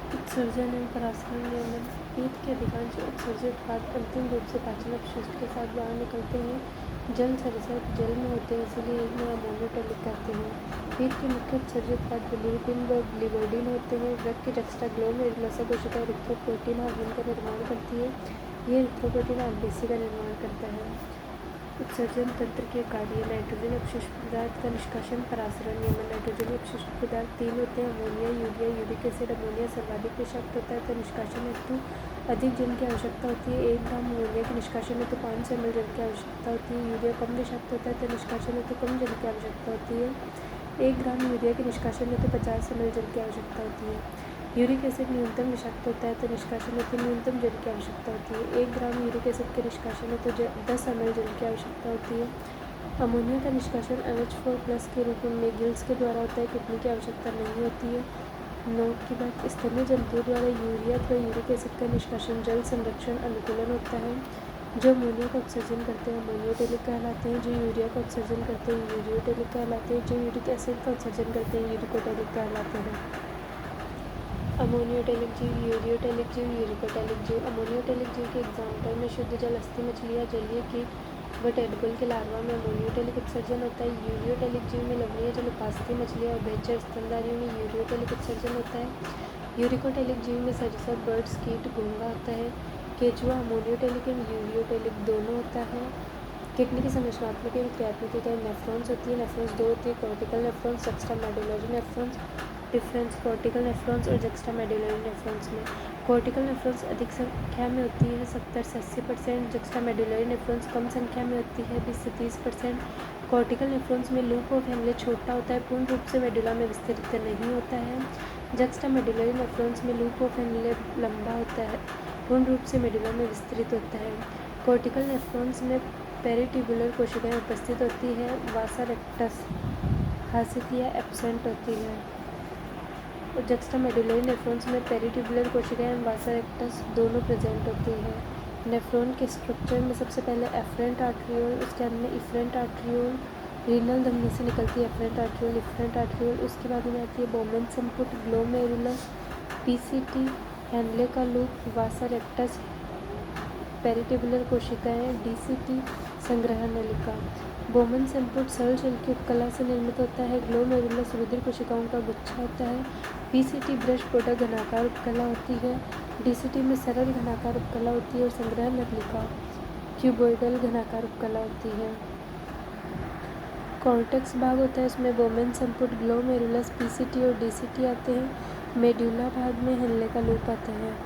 उत्सर्जन एवं परासरण नियमन। पेट के अधिकांश उत्सर्जित उत्पाद अंतिम रूप से पाचन अपशिष्ट के साथ बाहर निकलते हैं। जल सरिसप जल में होते हैं, इसलिए इन्हें अमोनियोटैलिक कहते हैं। पेट के मुख्य उत्सर्जित उत्पाद बिलिरुबिन व बिलिवर्डिन होते हैं। रक्त की एक्स्ट्राग्लोमेरुलस कोशिका एरिथ्रोपोइटिन हार्मोन का निर्माण करती है। ये एरिथ्रोपोइटिन आरबीसी का निर्माण करता है। उत्सर्जन तंत्र के कार्य। नाइट्रोजन अपशिष्ट पदार्थ का निष्कासन, परासरण नियमन। नाइट्रोजन अपशिष्ट पदार्थ 3 होते हैं: ammonia, urea, uric acid. Ammonia सर्वाधिक विषाक्त होता है, तो निष्कासन हेतु अधिक जल की आवश्यकता होती है। 1 ग्राम अमोनिया के निष्कासन हेतु 500 ml जल की आवश्यकता होती है। यूरिया कम विषाक्त होता है, तो निष्कासन हेतु कम जल की आवश्यकता होती है। 1 ग्राम यूरिया के निष्कासन हेतु 50 ml जल की आवश्यकता होती है। यूरिक एसिड न्यूनतम विषाक्त होता है, तो निष्कासन हेतु न्यूनतम जल की आवश्यकता होती है। 1 ग्राम यूरिक एसिड के निष्कासन हेतु 10 ml जल की आवश्यकता होती है। अमोनिया का निष्कासन NH4+ के रूप में गिल्स के द्वारा होता है, किडनी की आवश्यकता नहीं होती है। नोट की बात, स्तन्य जंतुओं द्वारा यूरिया अथवा यूरिक एसिड का निष्कासन जल संरक्षण अनुकूलन होता है। जो अमोनिया का उत्सर्जन करते हैं अमोनियोटैलिक कहलाते हैं। जो यूरिया का उत्सर्जन करते हैं यूरियोटैलिक कहलाते हैं। जो यूरिक एसिड का उत्सर्जन करते हैं यूरिकोटैलिक कहलाते हैं। अमोनियोटैलिक जीव, यूरियोटैलिक जीव, यूरिकोटैलिक जीव। अमोनियोटैलिक जीव के एग्जाम्पल में शुद्ध जल, अस्थि मछलियाँ, जलीय कीट व टेडपोल के लार्वा में अमोनियोटैलिक उत्सर्जन होता है। यूरियोटैलिक जीव में लवणीय जल, उपास्थि मछलियाँ, उभयचर स्तनधारियों में यूरियोटैलिक उत्सर्जन होता है। यूरिकोटैलिक जीव में सरीसृप, बर्ड्स, कीट, घोंघा होता है। केंचुआ अमोनियोटैलिक एवं यूरियोटैलिक दोनों होता है। किडनी की संरचनात्मक एवं क्रियात्मक इकाई नेफ्रॉन्स होती है। नेफ्रॉन्स 2 होती है: cortical nephrons, juxtamedullary nephrons. Difference cortical nephrons और जक्स्टामेडुलरी नेफ्रॉन्स में। कॉर्टिकल नेफ्रॉन्स अधिक संख्या में होती है 70 से 80%। जक्स्टामेडुलरी नेफ्रॉन्स कम संख्या में होती है 20 से 30%। कॉर्टिकल नेफ्रॉन्स में लूप ऑफ हेनले छोटा होता है, पूर्ण रूप से मेडुला में विस्तृत नहीं होता है। जक्स्टामेडुलरी नेफ्रॉन्स में लूप ऑफ हेनले लंबा होता है, पूर्ण रूप से मेडुला में विस्तृत होता है। कॉर्टिकल नेफ्रॉन्स में पेरिट्यूबुलर कोशिकाएं उपस्थित होती है। वासा रेक्टस हासित या एब्सेंट होती है। और जक्स्टामेडुलरी नेफ्रॉन्स में पेरिट्यूबुलर कोशिकाएं वासा रेक्टस दोनों प्रेजेंट होती है। नेफ्रॉन के स्ट्रक्चर में सबसे पहले एफरेंट आर्ट्रियोल, उसके बाद में इफरेंट आर्ट्रियोल, रीनल धमनी से निकलती है एफरेंट आर्ट्रियोल, इफरेंट आर्ट्रियोल। उसके बाद में आती है बोमेन संपुट, ग्लोमेरुलस, पीसीटी, हेनले का लूप, वासा रेक्टस, पेरिट्यूबुलर कोशिकाएं, डीसीटी, संग्रह नलिका। बोमन संपुट सरल जल की उपकला से निर्मित होता है। ग्लोमेरुलस रुधिर कोशिकाओं का गुच्छा होता है। पीसीटी ब्रश पोडा घनाकार उपकला होती है। डीसीटी में सरल घनाकार उपकला होती है और संग्रह नलिका क्यूबोइडल घनाकार उपकला होती है। कॉर्टेक्स भाग होता है, उसमें बोमेन संपुट, ग्लोमेरुलस, पीसीटी और डीसीटी आते हैं। मेड्यूला भाग में हेनले का लूप आता है।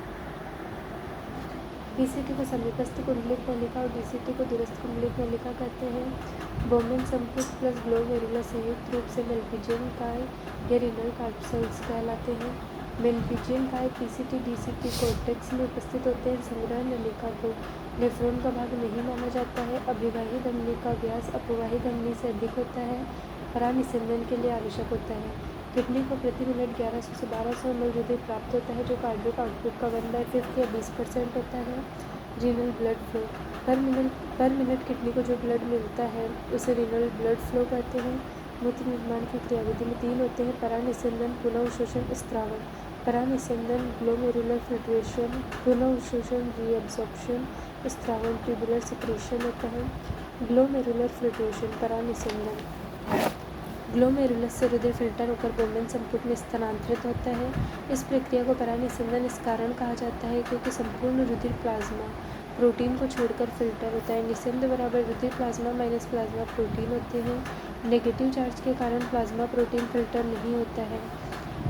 पीसीटी को समीपस्थ कुंडलिक नलिका और डीसीटी को दूरस्थ कुंडलिक नलिका कहते हैं। बोमेन संपुट प्लस ग्लोमेरुलस संयुक्त रूप से मेलपिजियन काय या रीनल कार्पसेल्स कहलाते हैं। मेलपिजियन काय पीसीटी डीसीटी कॉर्टेक्स में उपस्थित होते हैं। संग्रह नलिका को नेफ्रॉन का भाग नहीं माना जाता है। अभिवाही धमनी का व्यास अपवाही धमनी से अधिक होता है, परानिस्संदन के लिए आवश्यक होता है। किडनी को प्रति मिनट 1100 से 1200 ml रुधिर प्राप्त होता है, जो कार्डियक आउटपुट का 1/5 या 20% होता है। रीनल ब्लड फ्लो, पर मिनट किडनी को जो ब्लड मिलता है उसे रीनल ब्लड फ्लो कहते हैं। मूत्र निर्माण की क्रियाविधि में 3 होते हैं: परानिस्संदन, पुनःअवशोषण, स्त्रावन। परानिस्संदन ग्लोमेरुलर फिल्ट्रेशन, पुनःअवशोषण रीअब्सॉर्प्शन, स्त्रावन ट्यूबुलर सिक्रेशन होता है। Glomerular filtration, परानिस्संदन। ग्लोमेरुलस से रुधिर फिल्टर होकर बोमेन संपुट में स्थानांतरित होता है। इस प्रक्रिया को परानिस्संदन इस कारण कहा जाता है क्योंकि संपूर्ण रुधिर प्लाज्मा प्रोटीन को छोड़कर फिल्टर होता है। निस्संद बराबर रुधिर प्लाज्मा माइनस प्लाज्मा प्रोटीन होते हैं। नेगेटिव चार्ज के कारण प्लाज्मा प्रोटीन फिल्टर नहीं होता है।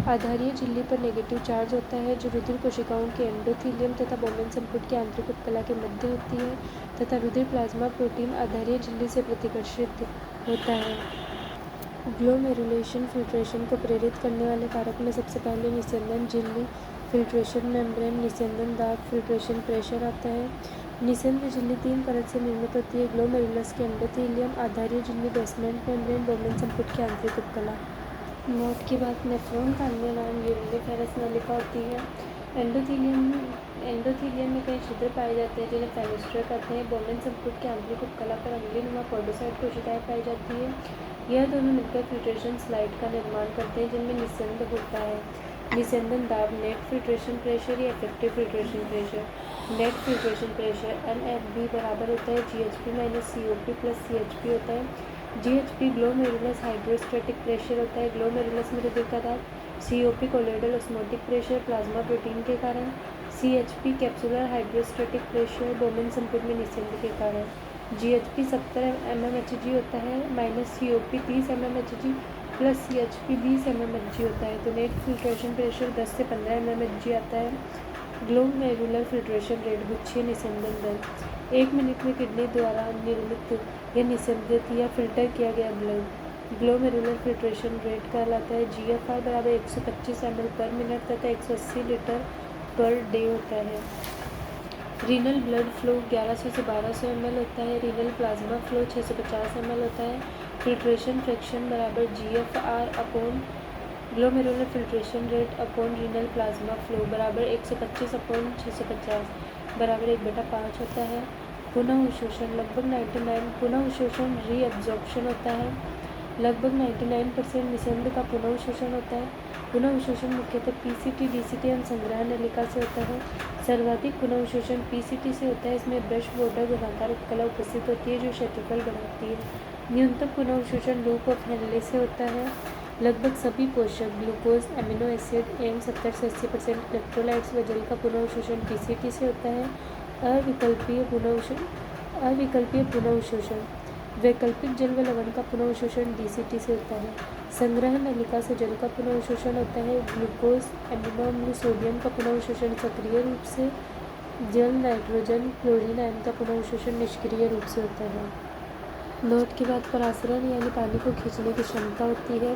आधारीय झिल्ली पर नेगेटिव चार्ज होता है, जो रुधिर कोशिकाओं के एंडोथीलियम तथा बोमेन संपुट की आंतरिक उपकला के मध्य होती है, तथा रुधिर प्लाज्मा प्रोटीन आधारीय झिल्ली से प्रतिकर्षित होता है। ग्लोमेरुलेशन फिल्ट्रेशन को प्रेरित करने वाले कारक में सबसे पहले निस्संदन झिल्ली, फिल्ट्रेशन मेम्ब्रेन, निस्संदन दाब, फिल्ट्रेशन प्रेशर आता है। निस्संद झिल्ली 3 परत से निर्मित होती है: ग्लोमेरुलस के एंडोथीलियम, आधारीय झिल्ली, बेसमेंट मेम्ब्रेन, बोमेन संपुट की आंतरिक उपकला। नोट की बात, नेफ्रॉन का अन्य नाम यूरिनिफेरस नलिका होती है। एंडोथीलियम में कई छिद्र पाए जाते हैं जिन्हें फेनोस्ट्रा कहते हैं। बोमेन संपुट की आंतरिक उपकला पर अंगुलीनुमा पॉडोसाइट कोशिकाएं पाई जाती है। यह दोनों मिलकर फिल्ट्रेशन स्लाइड का निर्माण करते हैं जिनमें निस्संद होता है। निस्यंदन दाब, नेट फिल्ट्रेशन प्रेशर या effective filtration pressure. Net filtration pressure NFB बराबर होता है GHP minus COP plus CHP होता है। GHP ग्लोमेरुलस हाइड्रोस्टैटिक प्रेशर होता है, ग्लोमेरुलस में हृदय का दाब। COP colloidal osmotic pressure plasma protein के कारण। CHP कैप्सुलर हाइड्रोस्टैटिक प्रेशर बोमेन संकुल में निस्यंद के कारण। GHP 70 mmHg होता है minus COP 30 mmHg plus CHP 20 mmHg होता है। तो नेट फिल्ट्रेशन प्रेशर 10 से 15 mmHg आता है। ग्लोमेरुलर फिल्ट्रेशन रेट गुच्छीय निस्यंदन दर 1 मिनट में किडनी द्वारा निर्मित या निस्यंदित या फिल्टर किया गया ब्लड ग्लोमेरुलर फिल्ट्रेशन रेट कहलाता है। GFR बराबर 125 ml पर मिनट तथा 180 लीटर पर डे होता है। रीनल ब्लड फ्लो 1100 से 1200 ml होता है। रीनल प्लाज्मा फ्लो 650 ml होता है। फिल्ट्रेशन फ्रैक्शन बराबर GFR upon glomerular filtration rate upon renal plasma flow बराबर 125 अपॉन 650 बराबर 1/5 होता है। पुनः अवशोषण लगभग 99 पुनः अवशोषण रीअब्जॉर्प्शन होता है। लगभग 99% निस्यंद का पुनः अवशोषण होता है। पुनः अवशोषण मुख्यतः PCT, DCT एवं संग्रह नलिका से होता है। सर्वाधिक पुनः अवशोषण PCT से होता है। इसमें ब्रश बॉर्डर घनाकार उपकला उपस्थित होती है जो क्षेत्रफल बढ़ाती है। न्यूनतम पुनः अवशोषण लूप ऑफ हेनले से होता है। लगभग सभी पोषक ग्लूकोज, अमीनो एसिड एवं 70 से 80% इलेक्ट्रोलाइट्स व जल का पुनः अवशोषण PCT से होता है। अविकल्पीय पुनः अवशोषण वैकल्पिक जल व लवण का पुनः अवशोषण DCT से होता है। संग्रह नलिका से जल का पुनः अवशोषण होता है। ग्लूकोज, अमीनो अम्ल, सोडियम का पुनः अवशोषण सक्रिय रूप से, जल, नाइट्रोजन, क्लोरीन आयन का पुनः अवशोषण निष्क्रिय रूप से होता है। नोट के बाद परासरण यानी पानी को खींचने की क्षमता होती है।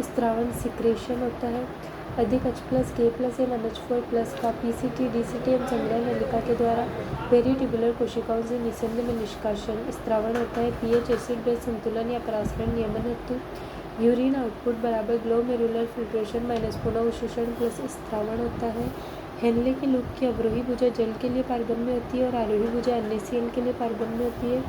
स्त्रावण सिक्रेशन होता है। अधिक H+ K+ या NH4+ का PCT, DCT एवं संग्रह नलिका के द्वारा पेरिट्यूबुलर कोशिकाओं से निस्यंद में निष्कासन। स्त्रावण होता है pH एसिड बेस संतुलन या परासरण नियमन हेतु। यूरिन आउटपुट बराबर ग्लोमेरुलर फिल्ट्रेशन माइनस पुनः अवशोषण प्लस स्त्रावण होता है। हेनले के लूप की अवरोही भुजा जल के लिए पारगम्य होती है और आरोही भुजा NaCl के लिए पारगम्य होती है।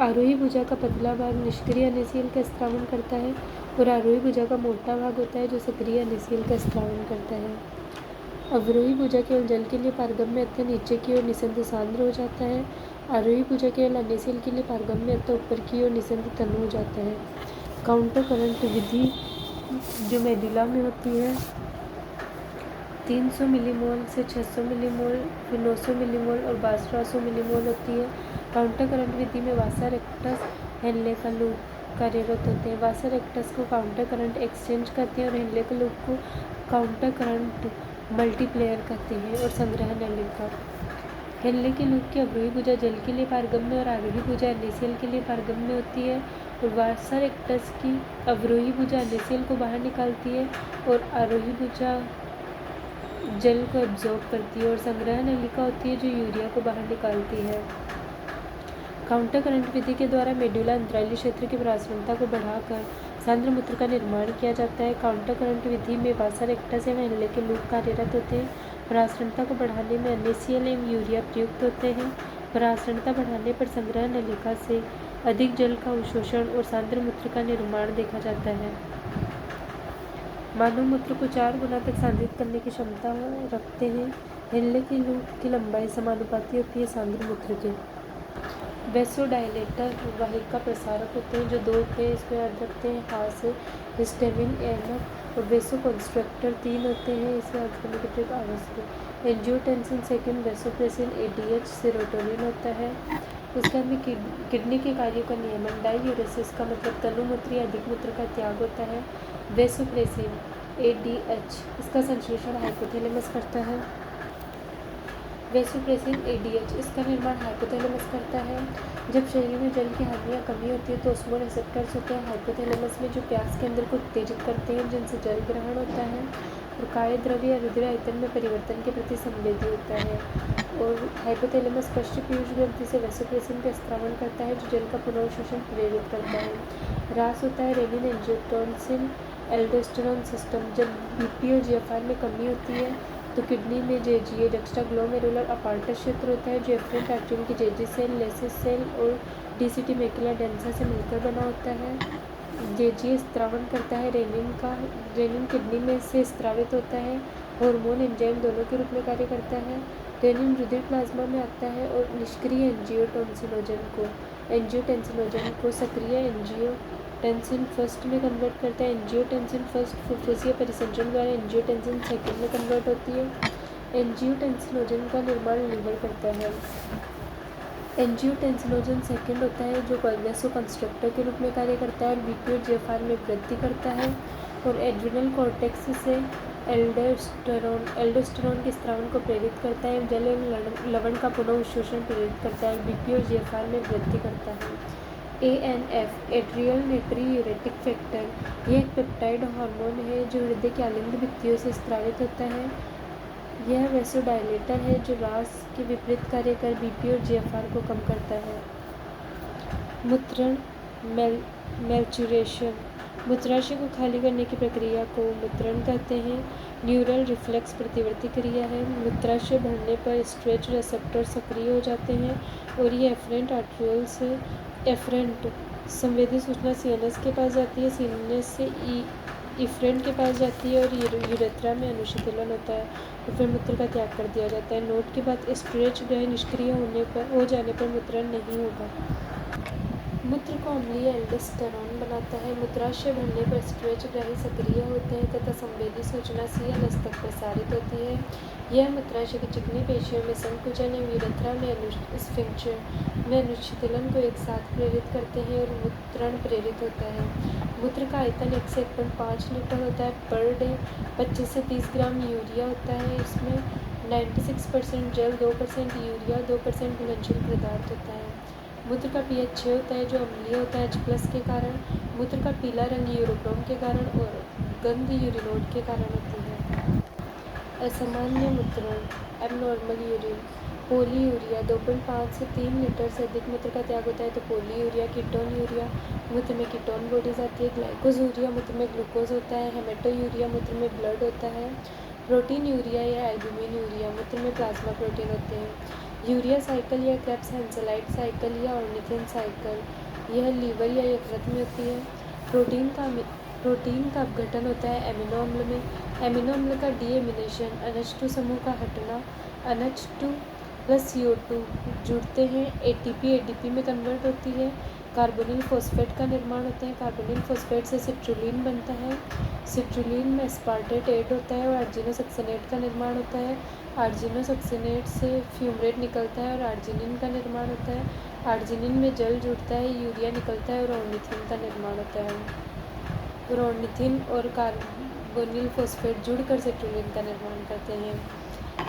आरोही भुजा का पतला भाग निष्क्रिय NaCl का स्त्रावण करता है और आरोही भुजा का मोटा भाग होता है जो सक्रिय NaCl का स्त्रावण करता है। अवरोही भुजा केवल जल के लिए पारगम्य अतः नीचे की ओर निस्यंद सांद्र हो जाता है। आरोही भुजा केवल NaCl के लिए पारगम्य अतः ऊपर की ओर निस्यंद तनु हो जाता है। काउंटर करंट विधि जो मेडुला में होती है 300 मिलीमोल से 600 मिलीमोल, फिर 900 मिलीमोल और 1200 मिलीमोल होती है। काउंटर करंट विधि में वासा रेक्टस, हेनले का लूप कार्यरत होते हैं। वासा रेक्टस को काउंटर करंट एक्सचेंज करते हैं और हेनले के लूप को काउंटर करंट मल्टीप्लेयर कहते हैं। और संग्रह नलिका हेनले के लूप की अवरोही भुजा जल के लिए पारगम्य और आरोही भुजा NaCl के लिए पारगम्य होती है और वासा रेक्टस की अवरोही भुजा NaCl को बाहर निकालती है और आरोही भुजा जल को एब्जॉर्ब करती है। और संग्रह नलिका होती है जो यूरिया को बाहर निकालती है। काउंटर करंट विधि के द्वारा मेडुला अंतराली क्षेत्र की परासरणता को बढ़ाकर सांद्र मूत्र का निर्माण किया जाता है। काउंटर करंट विधि में वासा रेक्टस एवं हेनले के लूप कार्यरत होते हैं। परासरणता को बढ़ाने में NaCl एवं यूरिया प्रयुक्त होते हैं। परासरणता बढ़ाने पर संग्रह नलिका से अधिक जल का अवशोषण और सांद्र मूत्र का निर्माण देखा जाता है। मानव मूत्र को 4 गुना तक सांद्रित करने की क्षमता रखते हैं। हेनले के लूप की लंबाई समानुपाती होती है सांद्र मूत्र के। वैसोडायलेटर वाहिका प्रसारक होते हैं जो 2 होते हैं, इसको याद रखते हैं हाथ से हिस्टामिन ANF। और वैसोकंस्ट्रक्टर 3 होते हैं, इसे याद करने के लिए आवश्यक है। Angiotensin second, vasopressin, ADH, serotonin होता है। उसके बाद में किडनी के कार्यों का नियमन। डाययूरेसिस का मतलब तनुमूत्र या अधिक मूत्र का त्याग होता है। वैसोप्रेसिन ADH इसका संश्लेषण हाइपोथैलेमस करता है। वैसोप्रेसिन ADH इसका निर्माण हाइपोथैलेमस करता है। जब शरीर में जल की हानि या कमी होती है तो ऑस्मोरिसेप्टर्स होते हैं हाइपोथैलेमस में जो प्यास के अंदर को उत्तेजित करते हैं जिनसे जल ग्रहण होता है और काय द्रव्य या रुधिर आयतन में परिवर्तन के प्रति संवेदी होता है। और हाइपोथैलेमस पश्च पीयूष ग्रंथि से वैसोप्रेसिन का स्त्रावण करता है जो जल का पुनर्शोषण प्रेरित करता है। ह्रास होता है रेनिन, एंजियोटेंसिन, एल्डोस्टेरोन सिस्टम। जब BP और GFR में कमी होती है तो किडनी में JGA एक्स्ट्रा ग्लोमेरुलर अपार्टस क्षेत्र होता है जो एफरेंट आर्टरियन की JG सेल, लेसिस सेल और DCT मैकुला डेंसा से मिलकर बना होता है। गेजीय स्त्रावन करता है। रेनिन किडनी में से स्त्रावित होता है। हार्मोन एंजाइम दोनों के रूप में कार्य करता है। रेनिन रुधिर प्लाज्मा में आता है और निष्क्रिय एंजियोटेंसिनोजन को सक्रिय एंजियोटेंसिन फर्स्ट में कन्वर्ट करता है। एंजियोटेंसिन फर्स्ट फुफ्फुसीय परिसंचरण द्वारा एंजियोटेंसिन सेकंड में कन्वर्ट होती है। एंजियोटेंसिनोजन का निर्माण लीवर करता है। एंजियोटेंसिनोजन सेकंड होता है जो वैसोकंस्ट्रक्टर के रूप में कार्य करता है और बीपी और जीएफआर में वृद्धि करता है और एड्रिनल कॉर्टेक्स से एल्डोस्टेरोन के स्त्रावन को प्रेरित करता है। जल एवं लवण का पुनः अवशोषण प्रेरित करता है। बीपी और जीएफआर में वृद्धि करता है। ANF एट्रियल नाइट्रियूरेटिक फैक्टर यह एक पेप्टाइड हार्मोन है जो हृदय के आलिंद भित्तियों से स्त्रावित होता है। यह वैसोडायलेटर है जो रास के विपरीत कार्य कर बीपी और जीएफआर को कम करता है। मूत्रण मैल्चुरेशन मूत्राशय को खाली करने की प्रक्रिया को मूत्रण कहते हैं। न्यूरल रिफ्लेक्स प्रतिवर्ती क्रिया है। मूत्राशय भरने पर स्ट्रेच रिसेप्टर सक्रिय हो जाते हैं और ये एफरेंट संवेदी सूचना सीएनएस के पास जाती है। सीएनएस से इफ्रेंट के पास जाती है और यूरेथ्रा में अनुशीतलन होता है और फिर मूत्र का त्याग कर दिया जाता है। नोट के बाद स्ट्रेच ग्रह निष्क्रिय हो जाने पर मूत्रण नहीं होगा। मूत्र को अम्लीय एल्डोस्टेरोन बनाता है। मूत्राशय भरने पर स्ट्रेच ग्राही सक्रिय होते हैं तथा संवेदी सूचना सीएनएस तक प्रसारित होती है। यह मूत्राशय की चिकनी पेशियों में संकुचन एवं यूरेथ्रा में स्फिंक्टर में अनुशीतलन को एक साथ प्रेरित करते हैं और मूत्रण प्रेरित होता है। मूत्र का आयतन 1 से 1.5 लीटर होता है पर डे। 25 से 30 ग्राम यूरिया होता है। इसमें 96% जल, 2% यूरिया, 2% घुलनशील पदार्थ होता है। मूत्र का pH 6 होता है जो अम्लीय होता है H+ के कारण। मूत्र का पीला रंग यूरोक्रोम के कारण और गंध यूरिनोड के कारण होती है। असामान्य मूत्रण एबनॉर्मल यूरिन पोलीयूरिया 2.5 से 3 लीटर से अधिक मूत्र का त्याग होता है तो पोलीयूरिया। कीटोन यूरिया मूत्र में कीटोन बॉडीज आती है। ग्लाइकोजूरिया मूत्र में ग्लूकोज होता है। हेमेटोयूरिया मूत्र में ब्लड होता है। प्रोटीन यूरिया या एल्ब्यूमिन यूरिया मूत्र में प्लाज्मा प्रोटीन होते हैं। यूरिया साइकिल या क्रेब्स हैंसेलाइट साइकिल या ऑर्निथिन साइकिल यह लीवर या यकृत में होती है। प्रोटीन का अपघटन होता है एमिनो अम्ल में। एमिनो अम्ल का डीएमिनेशन NH2 समूह का हटना NH2 + CO2 जुड़ते हैं ATP में कन्वर्ट होती है। कार्बोनिल फॉस्फेट का निर्माण होता है। कार्बोनिल फॉस्फेट से सिट्रुलिन बनता है। सिट्रुलिन में एस्पार्टेट ऐड होता है और आर्जिनोसक्सेनेट का निर्माण होता है। आर्जिनोसक्सेनेट से फ्यूमरेट निकलता है और आर्जिनिन का निर्माण होता है। आर्जिनिन में जल जुड़ता है, यूरिया निकलता है और ऑर्निथिन का निर्माण होता है। और ऑर्निथिन और कार्बोनिल फॉस्फेट जुड़कर सिट्रुलिन का निर्माण करते हैं।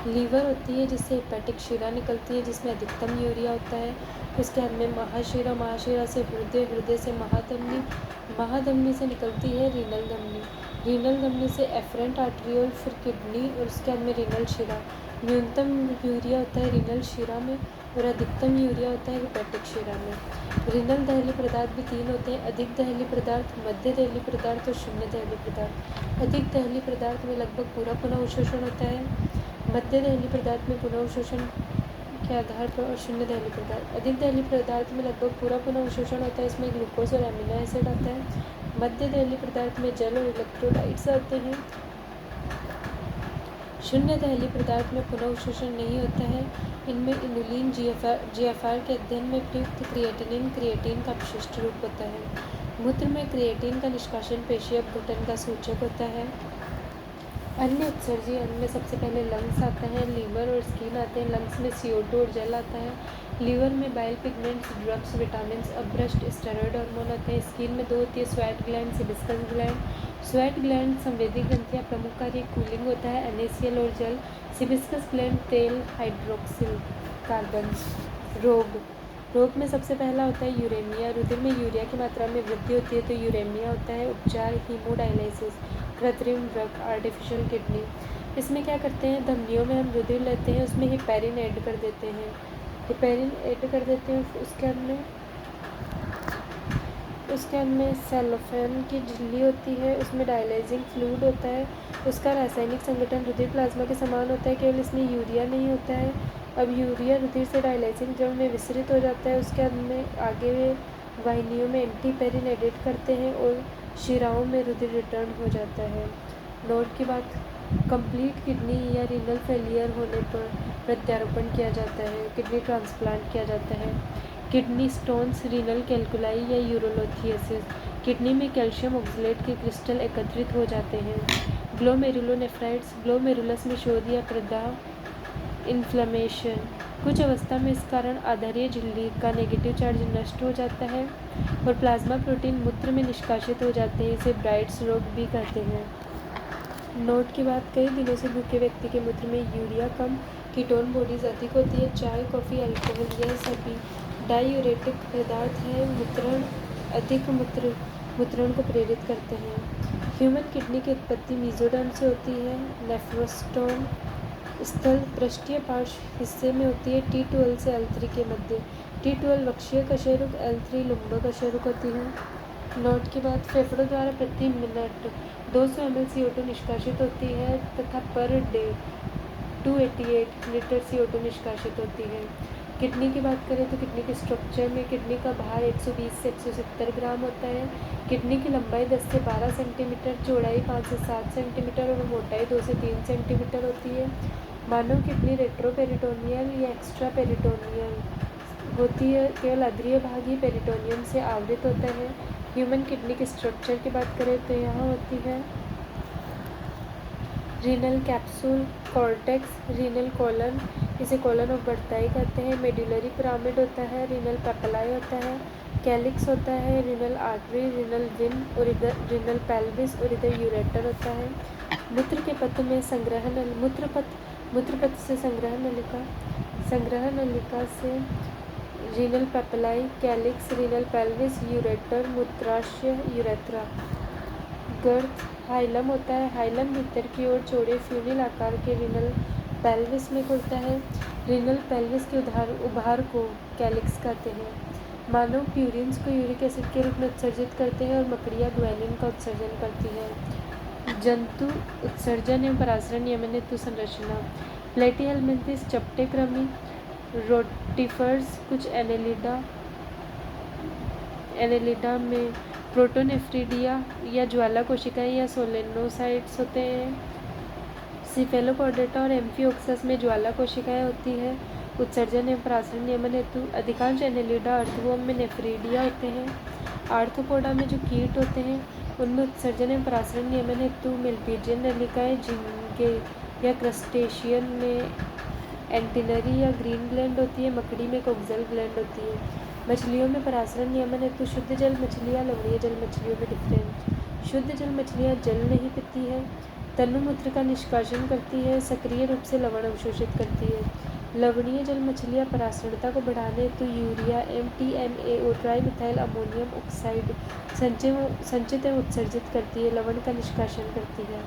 लीवर होती है जिससे हेपेटिक शिरा निकलती है जिसमें अधिकतम यूरिया होता है। उसके बाद में महाशिरा से हृदय से महाधमनी से निकलती है रीनल धमनी से एफरेंट आर्टरियोल, फिर किडनी और उसके बाद में रीनल शिरा। न्यूनतम यूरिया होता है रीनल शिरा में और अधिकतम यूरिया होता है हेपेटिक शिरा में। रीनल दहली पदार्थ भी 3 होते हैं: अधिक दहली पदार्थ, मध्य दहली पदार्थ और शून्य दहली पदार्थ। अधिक दहली पदार्थ में लगभग पूरा पुनः अवशोषण होता है। मध्य दहली पदार्थ में पुनः अवशोषण के आधार पर और शून्य दहली पदार्थ। अधिक दहली पदार्थ में लगभग पूरा पुनः अवशोषण होता है। इसमें ग्लूकोज और एमिनो एसिड आता है। मध्य दहली पदार्थ में जल और इलेक्ट्रोलाइट्स आते हैं। शून्य दहली पदार्थ में पुनः अवशोषण नहीं होता है। इनमें इनुलिन जीएफआर के अध्ययन में प्रयुक्त क्रिएटिन का विशिष्ट रूप होता है। मूत्र में क्रिएटिन का निष्कासन पेशी अपघटन का सूचक होता है। अन्य उत्सर्जी अंग में सबसे पहले लंग्स आता है, लीवर और स्किन आते हैं। लंग्स में CO2 और जल आता है। लीवर में बाइल पिगमेंट्स, ड्रग्स, विटामिन, अपभ्रष्ट स्टेरॉयड हार्मोन आते हैं। स्किन में 2 होती है: sweat gland, sebaceous gland. Sweat gland संवेदी ग्रंथि का प्रमुख कार्य कूलिंग होता है, NaCl और जल। सिबिस्कस ग्लैंड तेल, हाइड्रोक्सिल कार्बन। रोग में सबसे पहला होता है यूरेमिया। रुधिर में यूरिया की मात्रा में वृद्धि होती है तो यूरेमिया होता है। उपचार हीमोडायलिसिस, कृत्रिम ड्रग, आर्टिफिशियल किडनी। इसमें क्या करते हैं, धमनियों में हम रुधिर लेते हैं, उसमें हिपैरिन ऐड कर देते हैं। उसके बाद में सेलोफेन की झिल्ली होती है, उसमें डायलाइजिंग फ्लूइड होता है। उसका रासायनिक संगठन रुधिर प्लाज्मा के समान होता है, केवल इसमें यूरिया नहीं होता है। अब यूरिया रुधिर से डायलाइजिंग द्रव में विसरित हो जाता है। उसके बाद में आगे वाहिनियों में एंटीपेरिन एडिट करते हैं और शिराओं में रुधिर रिटर्न हो जाता है। नोट की बात, कंप्लीट किडनी या रीनल फेलियर होने पर प्रत्यारोपण किया जाता है, किडनी ट्रांसप्लांट किया जाता है। किडनी स्टोन्स, रीनल कैल्कुलाई या यूरोलोथियसिस, किडनी में कैल्शियम ऑक्सलेट के क्रिस्टल एकत्रित हो जाते हैं। ग्लोमेरुलोनेफ्राइटिस, ग्लोमेरुलस में शोध या प्रदाह, इन्फ्लेमेशन, कुछ अवस्था में इस कारण आधारीय झिल्ली का नेगेटिव चार्ज नष्ट हो जाता है और प्लाज्मा प्रोटीन मूत्र में निष्कासित हो जाते हैं। इसे ब्राइट्स रोग भी कहते हैं। नोट की बात, कई दिनों से भूखे व्यक्ति के मूत्र में यूरिया कम, कीटोन बॉडीज अधिक होती है। चाय, कॉफ़ी, अल्कोहल यह सभी डायूरेटिक पदार्थ हैं, मूत्रण को प्रेरित करते हैं। ह्यूमन किडनी की उत्पत्ति मीजोडर्म से होती है। नेफ्रोस्टोम स्थल पृष्ठीय पार्श्व हिस्से में होती है। T12 से L3 के मध्य। T12 वक्षीय कशेरुक, L3 लुम्बक कशेरुक होती है। नोट की बात, फेफड़ों द्वारा प्रति मिनट 200 ml CO2 निष्कासित होती है तथा पर डे 288 लीटर CO2 निष्कासित होती है। किडनी की बात करें तो किडनी के स्ट्रक्चर में किडनी का भार 120 से 170 ग्राम होता है। किडनी की लंबाई 10 से 12 सेंटीमीटर, चौड़ाई 5 से 7 सेंटीमीटर और मोटाई 2 से 3 सेंटीमीटर होती है। मानव किडनी रेट्रोपेरिटोनियल या एक्स्ट्रा पेरिटोनियल होती है, केवल अग्रीय भाग ही पेरिटोनियम से आवृत होता है। ह्यूमन किडनी के स्ट्रक्चर की बात करें तो यहाँ होती है renal capsule, cortex, renal colon, इसे कॉलन ऑफ बर्ताई कहते हैं। मेडुलरी पिरामिड होता है, रीनल पेपलाई होता है, कैलिक्स होता है, रीनल आर्टरी, रीनल विन और इधर रीनल पेल्विस और इधर यूरेटर होता है। मूत्र के पथ में संग्रहण, मूत्रपथ से संग्रह नलिका से renal papillae, calyx, renal pelvis, ureter, मूत्राशय, यूरेथ्रा। गर्थ, हाइलम होता है, हाइलम भीतर की ओर चौड़े फ्यूनिल आकार के रीनल पेल्विस में खुलता है। रीनल पेल्विस के उभार को कैलिक्स कहते हैं। मानव प्यूरिन्स को यूरिक एसिड के रूप में उत्सर्जित करते हैं और मकड़ियाँ ग्वानिन का उत्सर्जन करती हैं। जंतु उत्सर्जन एवं परासरण नियमन हेतु संरचना, प्लेटीहेल्मिन्थिस चपटे कृमि, रोटिफर्स, कुछ एनेलिडा में प्रोटोनेफ्रिडिया या ज्वाला कोशिकाएं या सोलेनोसाइट्स होते हैं। सिफेलोपोडेटा और एम्फिओक्सस में ज्वाला कोशिकाएं होती हैं। उत्सर्जन एवं परासरण नियमन हेतु अधिकांश एनेलिडा अर्थवोम में नेफ्रिडिया होते हैं। आर्थ्रोपोडा में जो कीट होते हैं उनमें उत्सर्जन एवं परासरण नियमन हेतु मेलपीजियन नलिकाएं, झींगे या क्रस्टेशियन में एंटिनरी या ग्रीन ग्लैंड होती है। मकड़ी में कोक्सल ग्लैंड होती है। मछलियों में परासरण नियमन हेतु शुद्ध जल मछलियाँ, लवणीय जल मछलियों में डिफरेंस। शुद्ध जल मछलियाँ जल नहीं पीती है, तनुमूत्र का निष्कासन करती है, सक्रिय रूप से लवण अवशोषित करती है। लवणीय जल मछलियाँ परासरणता को बढ़ाने हेतु यूरिया, MTMA और ट्राईमिथाइल अमोनियम ऑक्साइड संचित एवं उत्सर्जित करती है, लवण का निष्कासन करती है।